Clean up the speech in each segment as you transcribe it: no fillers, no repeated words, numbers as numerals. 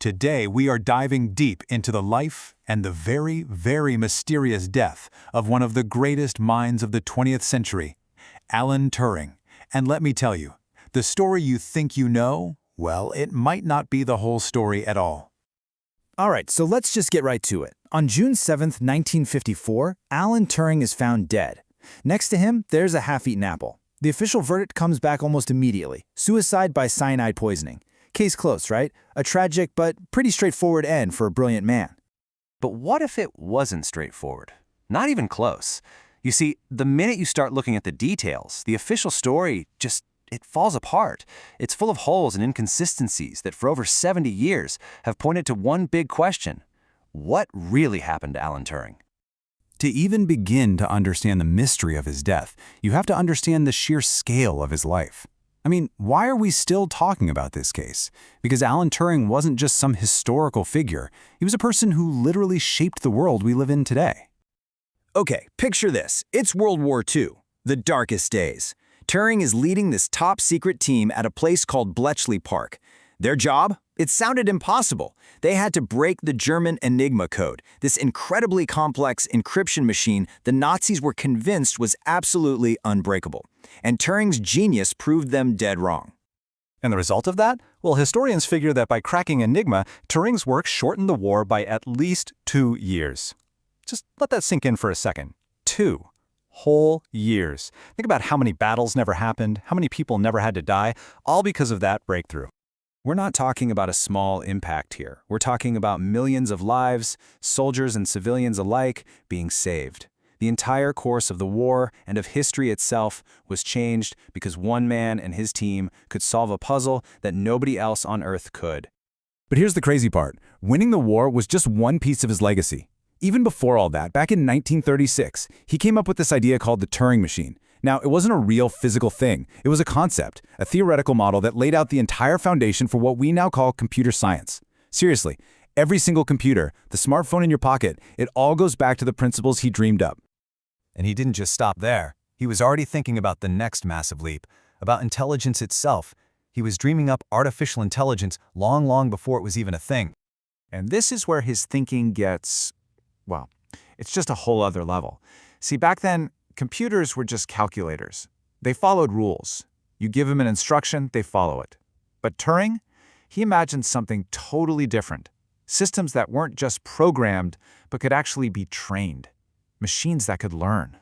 Today we are diving deep into the life and the very, very mysterious death of one of the greatest minds of the 20th century, Alan Turing. And let me tell you, the story you think you know, well, it might not be the whole story at all. Alright, so let's just get right to it. On June 7th, 1954, Alan Turing is found dead. Next to him, there's a half-eaten apple. The official verdict comes back almost immediately. Suicide by cyanide poisoning. Case closed, right? A tragic but pretty straightforward end for a brilliant man. But what if it wasn't straightforward? Not even close. You see, the minute you start looking at the details, the official story it falls apart. It's full of holes and inconsistencies that for over 70 years have pointed to one big question. What really happened to Alan Turing? To even begin to understand the mystery of his death, you have to understand the sheer scale of his life. I mean, why are we still talking about this case? Because Alan Turing wasn't just some historical figure. He was a person who literally shaped the world we live in today. Okay, picture this. It's World War II, the darkest days. Turing is leading this top-secret team at a place called Bletchley Park. Their job? It sounded impossible. They had to break the German Enigma code, this incredibly complex encryption machine the Nazis were convinced was absolutely unbreakable. And Turing's genius proved them dead wrong. And the result of that? Well, historians figure that by cracking Enigma, Turing's work shortened the war by at least 2 years. Just let that sink in for a second. 2 whole years. Think about how many battles never happened, how many people never had to die, all because of that breakthrough. We're not talking about a small impact here. We're talking about millions of lives, soldiers and civilians alike, being saved. The entire course of the war and of history itself was changed because one man and his team could solve a puzzle that nobody else on Earth could. But here's the crazy part. Winning the war was just one piece of his legacy. Even before all that, back in 1936, he came up with this idea called the Turing machine. Now, it wasn't a real physical thing. It was a concept, a theoretical model that laid out the entire foundation for what we now call computer science. Seriously, every single computer, the smartphone in your pocket, it all goes back to the principles he dreamed up. And he didn't just stop there. He was already thinking about the next massive leap, about intelligence itself. He was dreaming up artificial intelligence long before it was even a thing. And this is where his thinking gets, well, it's just a whole other level. See, back then, computers were just calculators. They followed rules. You give them an instruction, they follow it. But Turing, he imagined something totally different. Systems that weren't just programmed, but could actually be trained. Machines that could learn.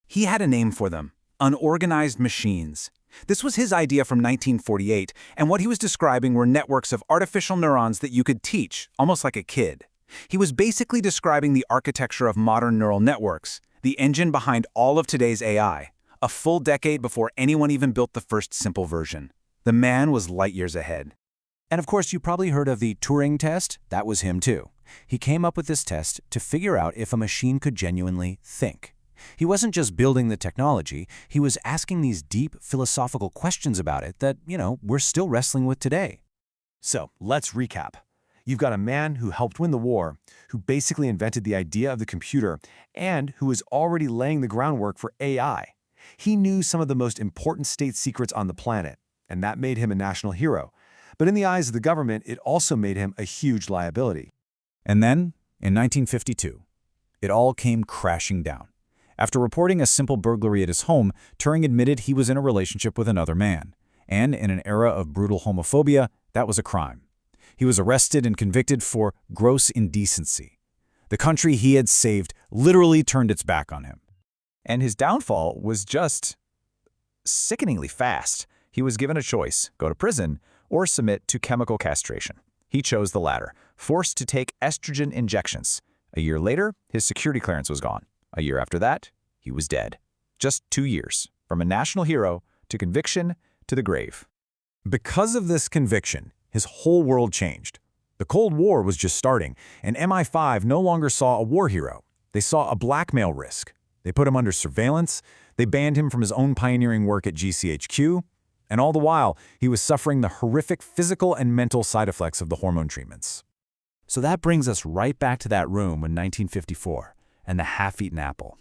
He had a name for them, unorganized machines. This was his idea from 1948, and what he was describing were networks of artificial neurons that you could teach, almost like a kid. He was basically describing the architecture of modern neural networks, the engine behind all of today's AI, a full decade before anyone even built the first simple version. The man was light years ahead. And of course, you probably heard of the Turing test. That was him too. He came up with this test to figure out if a machine could genuinely think. He wasn't just building the technology, he was asking these deep philosophical questions about it that, we're still wrestling with today. So, let's recap. You've got a man who helped win the war, who basically invented the idea of the computer, and who is already laying the groundwork for AI. He knew some of the most important state secrets on the planet, and that made him a national hero. But in the eyes of the government, it also made him a huge liability. And then, in 1952, it all came crashing down. After reporting a simple burglary at his home, Turing admitted he was in a relationship with another man. And in an era of brutal homophobia, that was a crime. He was arrested and convicted for gross indecency. The country he had saved literally turned its back on him. And his downfall was just sickeningly fast. He was given a choice, go to prison or submit to chemical castration. He chose the latter, forced to take estrogen injections. A year later, his security clearance was gone. A year after that, he was dead. Just 2 years, from a national hero to conviction to the grave. Because of this conviction, his whole world changed. The Cold War was just starting, and MI5 no longer saw a war hero. They saw a blackmail risk. They put him under surveillance, they banned him from his own pioneering work at GCHQ, and all the while, he was suffering the horrific physical and mental side effects of the hormone treatments. So that brings us right back to that room in 1954, and the half-eaten apple.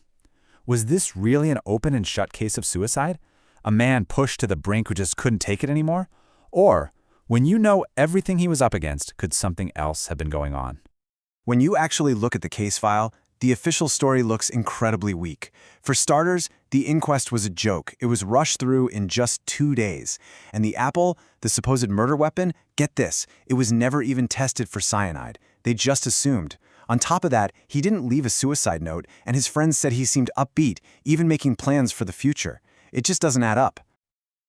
Was this really an open and shut case of suicide? A man pushed to the brink who just couldn't take it anymore? Or When you know everything he was up against, could something else have been going on? When you actually look at the case file, the official story looks incredibly weak. For starters, the inquest was a joke. It was rushed through in just 2 days. And the apple, the supposed murder weapon, get this, it was never even tested for cyanide. They just assumed. On top of that, he didn't leave a suicide note, and his friends said he seemed upbeat, even making plans for the future. It just doesn't add up.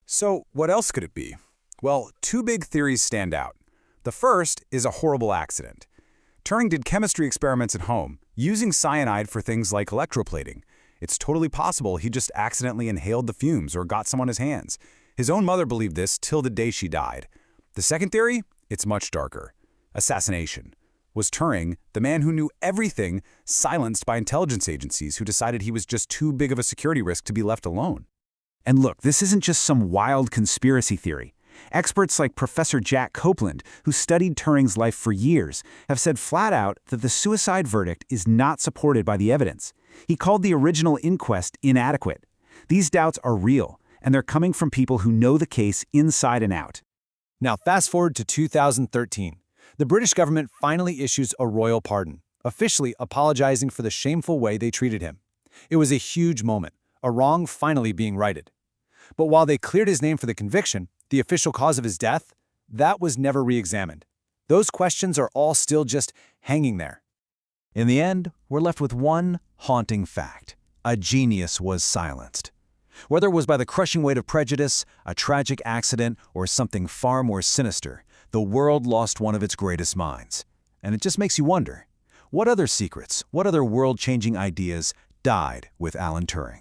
So, what else could it be? Well, 2 big theories stand out. The first is a horrible accident. Turing did chemistry experiments at home, using cyanide for things like electroplating. It's totally possible he just accidentally inhaled the fumes or got some on his hands. His own mother believed this till the day she died. The second theory? It's much darker. Assassination. Was Turing, the man who knew everything, silenced by intelligence agencies who decided he was just too big of a security risk to be left alone? And look, this isn't just some wild conspiracy theory. Experts like Professor Jack Copeland, who studied Turing's life for years, have said flat out that the suicide verdict is not supported by the evidence. He called the original inquest inadequate. These doubts are real, and they're coming from people who know the case inside and out. Now fast forward to 2013. The British government finally issues a royal pardon, officially apologizing for the shameful way they treated him. It was a huge moment, a wrong finally being righted. But while they cleared his name for the conviction, the official cause of his death, that was never re-examined. Those questions are all still just hanging there. In the end, we're left with one haunting fact. A genius was silenced. Whether it was by the crushing weight of prejudice, a tragic accident, or something far more sinister, the world lost one of its greatest minds. And it just makes you wonder, what other secrets, what other world-changing ideas died with Alan Turing?